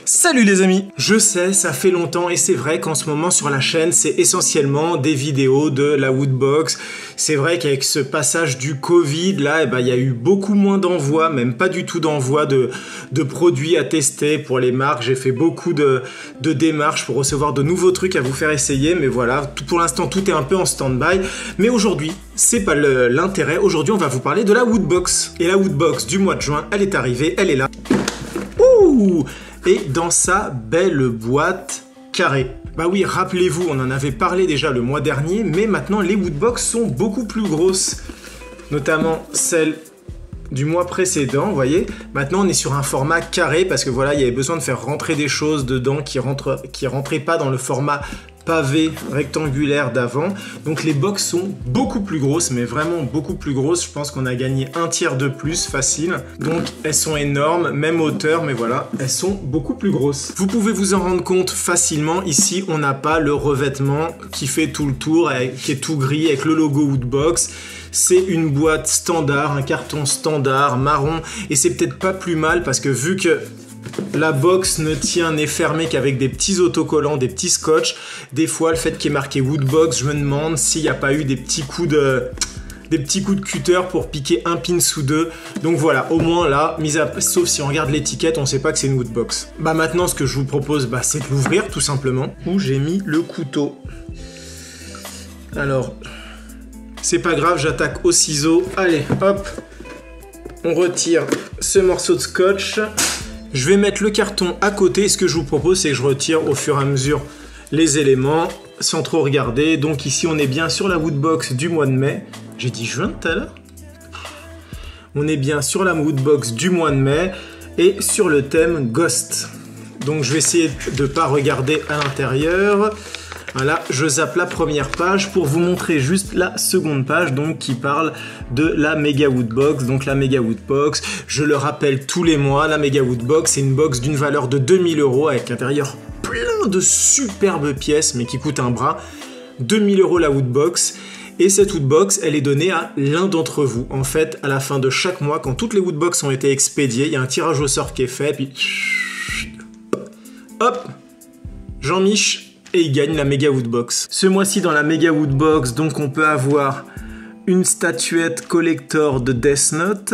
Salut les amis! Je sais, ça fait longtemps et c'est vrai qu'en ce moment sur la chaîne, c'est essentiellement des vidéos de la Woodbox. C'est vrai qu'avec ce passage du Covid, là, il y a eu beaucoup moins d'envois, même pas du tout d'envois de produits à tester pour les marques. J'ai fait beaucoup de démarches pour recevoir de nouveaux trucs à vous faire essayer, mais voilà, pour l'instant, tout est un peu en stand-by. Mais aujourd'hui, c'est pas l'intérêt. Aujourd'hui, on va vous parler de la Woodbox. Et la Woodbox du mois de juin, elle est arrivée, elle est là. Ouh! Et dans sa belle boîte carrée. Bah oui, rappelez-vous, on en avait parlé déjà le mois dernier, mais maintenant les Woodbox sont beaucoup plus grosses. Notamment celle du mois précédent, vous voyez. Maintenant, on est sur un format carré parce que voilà, il y avait besoin de faire rentrer des choses dedans qui rentraient pas dans le format pavé rectangulaire d'avant. Donc les box sont beaucoup plus grosses, mais vraiment beaucoup plus grosses. Je pense qu'on a gagné un tiers de plus facile. Donc elles sont énormes, même hauteur, mais voilà, elles sont beaucoup plus grosses. Vous pouvez vous en rendre compte facilement. Ici, on n'a pas le revêtement qui fait tout le tour, qui est tout gris avec le logo Woodbox. C'est une boîte standard, un carton standard, marron, et c'est peut-être pas plus mal parce que vu que la box ne tient n'est fermée qu'avec des petits autocollants, des petits scotch. Des fois, le fait qu'il y ait marqué Woodbox, je me demande s'il n'y a pas eu des petits coups de cutter pour piquer un pin sous deux. Donc voilà, au moins là, sauf si on regarde l'étiquette, on ne sait pas que c'est une Woodbox. Bah maintenant, ce que je vous propose, c'est de l'ouvrir tout simplement. Où j'ai mis le couteau. Alors, c'est pas grave, j'attaque au ciseau. Allez, hop, on retire ce morceau de scotch. Je vais mettre le carton à côté et ce que je vous propose, c'est que je retire au fur et à mesure les éléments sans trop regarder. Donc ici, on est bien sur la Woodbox du mois de mai. J'ai dit juin tout à l'heure. On est bien sur la Woodbox du mois de mai et sur le thème Ghost. Donc je vais essayer de ne pas regarder à l'intérieur. Voilà, je zappe la première page pour vous montrer juste la seconde page donc qui parle de la Mega Woodbox. Donc la Mega Woodbox, je le rappelle tous les mois, la Mega Woodbox, c'est une box d'une valeur de 2000 € avec l'intérieur plein de superbes pièces mais qui coûtent un bras. 2000 € la Woodbox. Et cette Woodbox, elle est donnée à l'un d'entre vous. En fait, à la fin de chaque mois, quand toutes les Woodbox ont été expédiées, il y a un tirage au sort qui est fait, puis hop, Jean-Mich, et il gagne la Mega Woodbox. Ce mois-ci, dans la Mega Woodbox, donc on peut avoir une statuette collector de Death Note.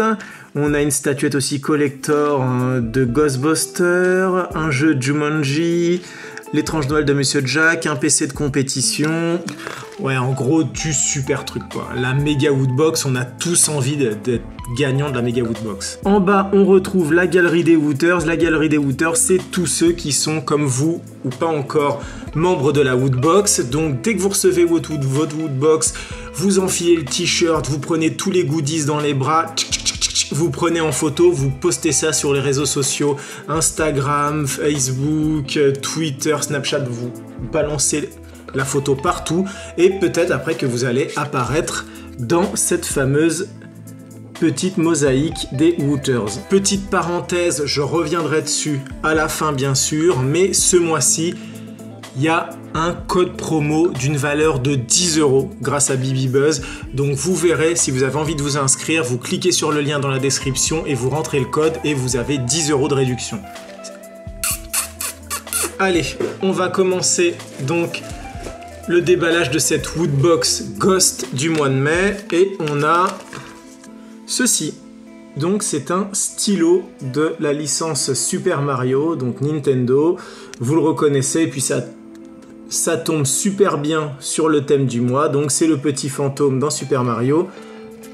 On a une statuette aussi collector de Ghostbusters, un jeu Jumanji, l'étrange Noël de Monsieur Jack, un PC de compétition. Ouais, en gros, du super truc, quoi. La Mega Woodbox, on a tous envie d'être gagnant de la Mega Woodbox. En bas, on retrouve la galerie des Wooters. La galerie des Wooters, c'est tous ceux qui sont comme vous ou pas encore membres de la Woodbox. Donc, dès que vous recevez votre Woodbox, vous enfilez le t-shirt, vous prenez tous les goodies dans les bras, vous prenez en photo, vous postez ça sur les réseaux sociaux, Instagram, Facebook, Twitter, Snapchat, vous balancez la photo partout et peut-être après que vous allez apparaître dans cette fameuse petite mosaïque des Wooters. Petite parenthèse, je reviendrai dessus à la fin bien sûr, mais ce mois-ci, il y a un code promo d'une valeur de 10 € grâce à BibiBuzz. Donc vous verrez, si vous avez envie de vous inscrire, vous cliquez sur le lien dans la description et vous rentrez le code et vous avez 10 € de réduction. Allez, on va commencer donc le déballage de cette Woodbox Ghost du mois de mai et on a ceci. Donc c'est un stylo de la licence Super Mario, donc Nintendo. Vous le reconnaissez et puis ça tombe super bien sur le thème du mois. Donc c'est le petit fantôme dans Super Mario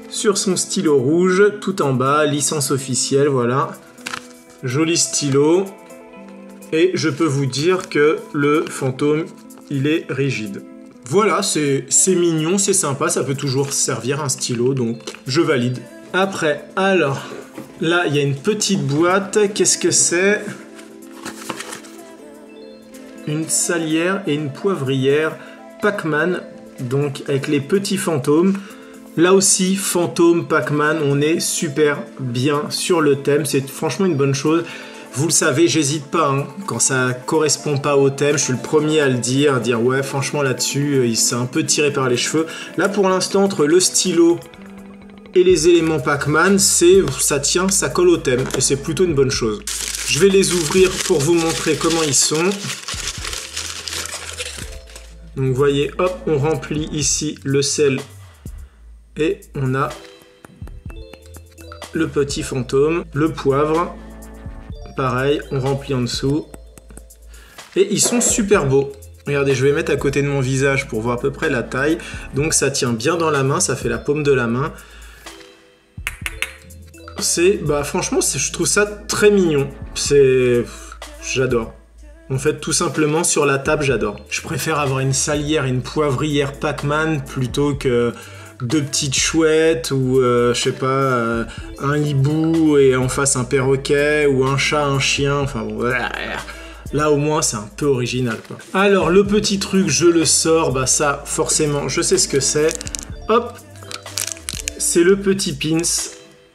sur son stylo rouge tout en bas, licence officielle, voilà. Joli stylo. Et je peux vous dire que le fantôme, il est rigide. Voilà, c'est mignon, c'est sympa, ça peut toujours servir un stylo, donc je valide. Après, alors, là, il y a une petite boîte. Qu'est-ce que c'est? Une salière et une poivrière Pac-Man, donc avec les petits fantômes. Là aussi, fantôme, Pac-Man, on est super bien sur le thème. C'est franchement une bonne chose. Vous le savez, j'hésite pas, hein. Quand ça correspond pas au thème, je suis le premier à le dire ouais, franchement là-dessus, il s'est un peu tiré par les cheveux. Là, pour l'instant, entre le stylo et les éléments Pac-Man, ça tient, ça colle au thème, et c'est plutôt une bonne chose. Je vais les ouvrir pour vous montrer comment ils sont. Donc vous voyez, hop, on remplit ici le sel et on a le petit fantôme, le poivre, pareil, on remplit en dessous. Et ils sont super beaux. Regardez, je vais mettre à côté de mon visage pour voir à peu près la taille. Donc ça tient bien dans la main, ça fait la paume de la main. Franchement, je trouve ça très mignon. J'adore. En fait, tout simplement, sur la table, j'adore. Je préfère avoir une salière et une poivrière Pac-Man plutôt que deux petites chouettes ou, je sais pas, un hibou et en face un perroquet ou un chat, un chien, enfin bon... Là, au moins, c'est un peu original, quoi. Alors, le petit truc, je le sors. Bah ça, forcément, je sais ce que c'est. Hop, c'est le petit pins.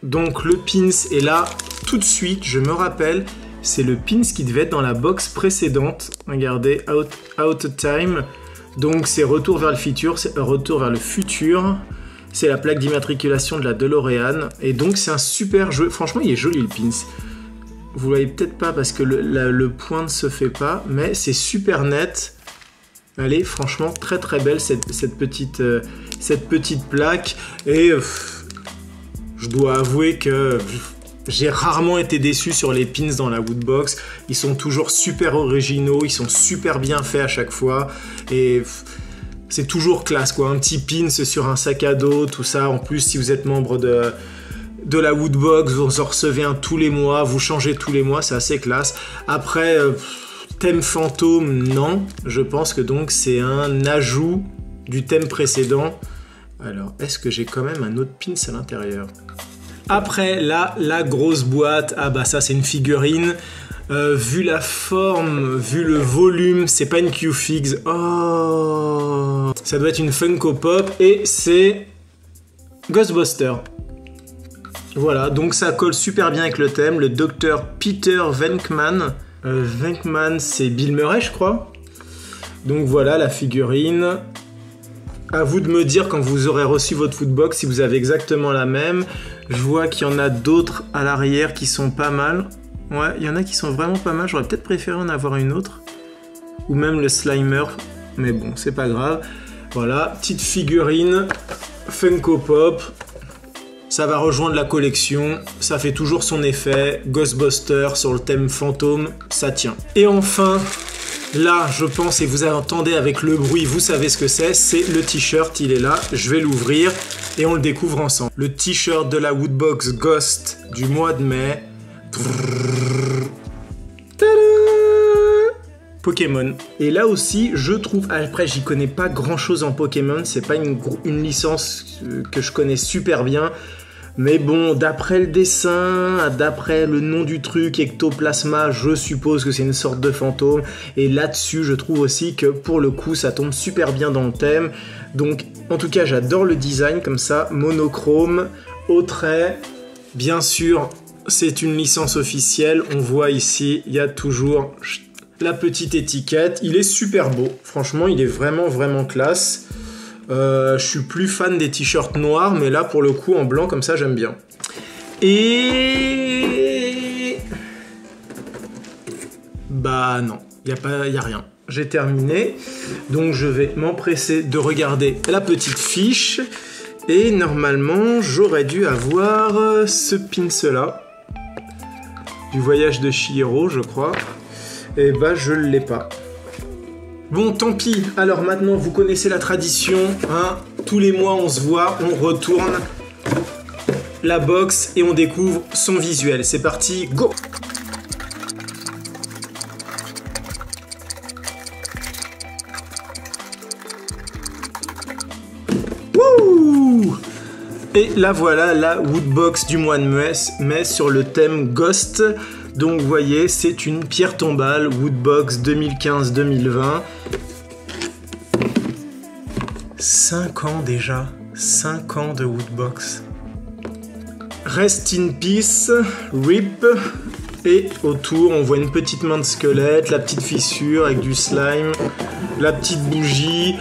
Donc, le pins est là tout de suite. Je me rappelle, c'est le pins qui devait être dans la box précédente. Regardez, Out of Time. Donc, c'est Retour vers le futur. C'est la plaque d'immatriculation de la DeLorean. Et donc, c'est un super jeu. Franchement, il est joli, le pins. Vous voyez peut-être pas parce que le point ne se fait pas, mais c'est super net. Elle est franchement très très belle cette petite plaque. Et je dois avouer que j'ai rarement été déçu sur les pins dans la Woodbox. Ils sont toujours super originaux, ils sont super bien faits à chaque fois. Et c'est toujours classe, quoi. Un petit pins sur un sac à dos, tout ça. En plus, si vous êtes membre de la Woodbox, vous en recevez un tous les mois, vous changez tous les mois, c'est assez classe. Après, thème fantôme, non. Je pense que donc c'est un ajout du thème précédent. Alors, est-ce que j'ai quand même un autre pins à l'intérieur? Après, là, la grosse boîte, ah bah ça c'est une figurine. Vu la forme, vu le volume, c'est pas une Q-Figs. Oh, ça doit être une Funko Pop et c'est Ghostbusters. Voilà, donc ça colle super bien avec le thème, le docteur Peter Venkman. Venkman, c'est Bill Murray, je crois. Donc voilà la figurine. À vous de me dire quand vous aurez reçu votre Woodbox si vous avez exactement la même. Je vois qu'il y en a d'autres à l'arrière qui sont pas mal. Ouais, il y en a qui sont vraiment pas mal. J'aurais peut-être préféré en avoir une autre. Ou même le Slimer. Mais bon, c'est pas grave. Voilà, petite figurine Funko Pop. Ça va rejoindre la collection, ça fait toujours son effet. Ghostbusters sur le thème fantôme, ça tient. Et enfin, là, je pense, et vous entendez avec le bruit, vous savez ce que c'est le t-shirt, il est là, je vais l'ouvrir et on le découvre ensemble. Le t-shirt de la Woodbox Ghost du mois de mai. Pokémon. Et là aussi, je trouve... Après, j'y connais pas grand-chose en Pokémon, c'est pas une licence que je connais super bien. Mais bon, d'après le dessin, d'après le nom du truc, Ectoplasma, je suppose que c'est une sorte de fantôme. Et là-dessus, je trouve aussi que pour le coup, ça tombe super bien dans le thème. Donc, en tout cas, j'adore le design comme ça, monochrome, au trait. Bien sûr, c'est une licence officielle. On voit ici, il y a toujours la petite étiquette. Il est super beau. Franchement, il est vraiment, vraiment classe. Je suis plus fan des t-shirts noirs, mais là pour le coup en blanc comme ça j'aime bien. Et bah non, y a rien. J'ai terminé, donc je vais m'empresser de regarder la petite fiche et normalement j'aurais dû avoir ce pins là du voyage de Chihiro, je crois. Et bah je l'ai pas. Bon, tant pis. Alors maintenant, vous connaissez la tradition, hein. Tous les mois, on se voit, on retourne la box et on découvre son visuel. C'est parti, go! Wouh! Et là, voilà la Woodbox du mois de mai sur le thème Ghost. Donc vous voyez, c'est une pierre tombale Woodbox 2015-2020. 5 ans déjà, 5 ans de Woodbox. Rest in peace, RIP. Et autour, on voit une petite main de squelette, la petite fissure avec du slime, la petite bougie.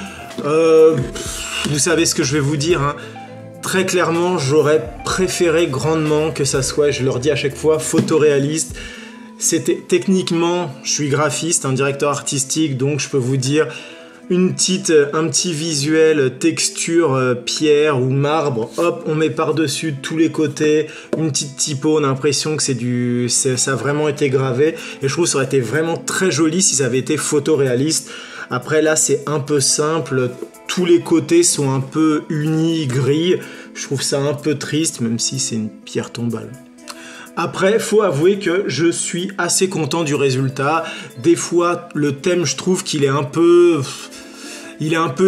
Vous savez ce que je vais vous dire, hein. Très clairement, j'aurais préféré grandement que ça soit, je leur dis à chaque fois, photoréaliste. C'était techniquement, je suis graphiste, un directeur artistique, donc je peux vous dire un petit visuel texture pierre ou marbre, hop, on met par-dessus de tous les côtés, une petite typo, on a l'impression que ça a vraiment été gravé, et je trouve que ça aurait été vraiment très joli si ça avait été photoréaliste. Après là, c'est un peu simple, tous les côtés sont un peu unis, gris, je trouve ça un peu triste, même si c'est une pierre tombale. Après, faut avouer que je suis assez content du résultat. Des fois, le thème, je trouve qu'il est un peu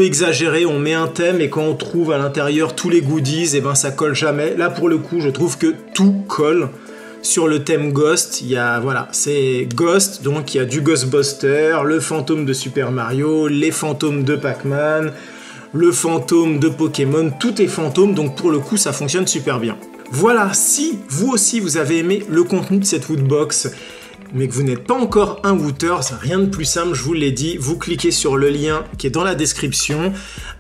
exagéré. On met un thème et quand on trouve à l'intérieur tous les goodies, et ben ça colle jamais. Là, pour le coup, je trouve que tout colle. Sur le thème Ghost, c'est Ghost, donc il y a du Ghostbuster, le fantôme de Super Mario, les fantômes de Pac-Man, le fantôme de Pokémon, tout est fantôme, donc pour le coup, ça fonctionne super bien. Voilà, si vous aussi vous avez aimé le contenu de cette Woodbox, mais que vous n'êtes pas encore un Wooters, rien de plus simple, je vous l'ai dit, vous cliquez sur le lien qui est dans la description.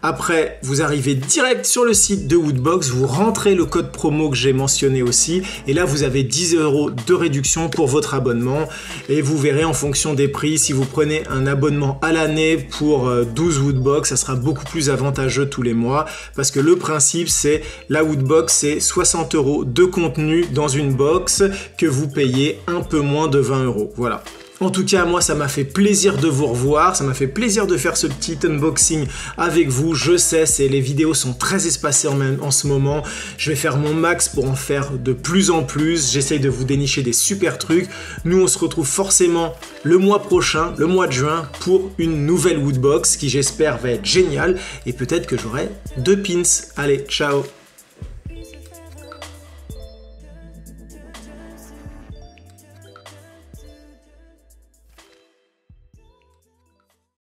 Après, vous arrivez direct sur le site de Woodbox, vous rentrez le code promo que j'ai mentionné aussi, et là vous avez 10 € de réduction pour votre abonnement, et vous verrez en fonction des prix, si vous prenez un abonnement à l'année pour 12 Woodbox, ça sera beaucoup plus avantageux tous les mois, parce que le principe c'est, la Woodbox c'est 60 € de contenu dans une box, que vous payez un peu moins de 20 €, voilà. En tout cas, moi, ça m'a fait plaisir de vous revoir, ça m'a fait plaisir de faire ce petit unboxing avec vous. Je sais, les vidéos sont très espacées en ce moment. Je vais faire mon max pour en faire de plus en plus. J'essaye de vous dénicher des super trucs. Nous, on se retrouve forcément le mois prochain, le mois de juin, pour une nouvelle Woodbox qui, j'espère, va être géniale. Et peut-être que j'aurai 2 pins. Allez, ciao!